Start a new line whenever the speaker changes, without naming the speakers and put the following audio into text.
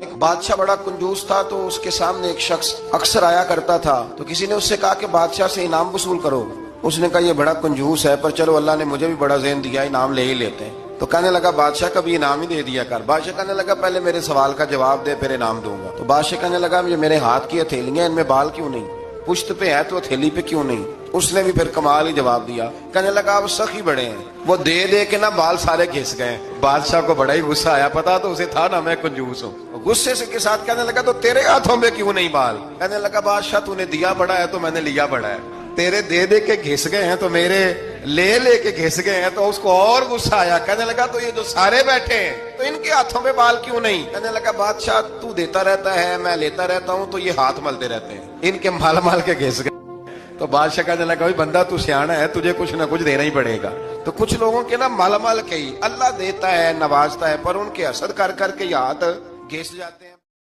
ایک بادشاہ بڑا کنجوس تھا، تو اس کے سامنے ایک شخص اکثر آیا کرتا تھا، تو کسی نے اس سے کہا کہ بادشاہ سے انعام وصول کرو۔ اس نے کہا یہ بڑا کنجوس ہے، پر چلو اللہ نے مجھے بھی بڑا ذہن دیا، انعام لے ہی لیتے ہیں۔ تو کہنے لگا بادشاہ کا بھی انعام ہی دے دیا کر۔ بادشاہ کہنے لگا پہلے میرے سوال کا جواب دے، پھر انعام دوں گا۔ تو بادشاہ کہنے لگا یہ میرے ہاتھ کی ہتھیلیاں، ان میں بال کیوں نہیں؟ پشت پہ ہے تو ہتھیلی پہ کیوں نہیں؟ اس نے بھی پھر کمال ہی جواب دیا۔ کہنے لگا آپ سخی بڑے ہیں، وہ دے دے کے نا بال سارے گھس گئے۔ بادشاہ کو بڑا ہی غصہ آیا، پتا تو اسے تھا نا میں کنجوس ہوں۔ غصے سے کے ساتھ کہنے لگا تو تیرے ہاتھوں میں کیوں نہیں بال؟ کہنے لگا بادشاہ تو نے دیا بڑا ہے تو میں نے لیا بڑا ہے، تیرے دے دے کے گھس گئے ہیں تو میرے لے لے کے گھس گئے ہیں۔ تو اس کو اور غصہ آیا، کہنے لگا تو یہ جو سارے بیٹھے ہیں تو ان کے ہاتھوں میں بال کیوں نہیں؟ کہنے لگا بادشاہ تو دیتا رہتا ہے، میں لیتا رہتا ہوں، تو یہ ہاتھ ملتے رہتے ہیں، ان کے مال مال کے گھس گئے۔ تو بادشاہ کہنے لگا بندہ تو سیانا ہے، تجھے کچھ نہ کچھ دینا ہی پڑے گا۔ تو کچھ لوگوں کے نا مال مال کے ہی اللہ دیتا ہے، نوازتا ہے، پر ان کے حسد کر کر کے یہ ہاتھ گھس جاتے ہیں۔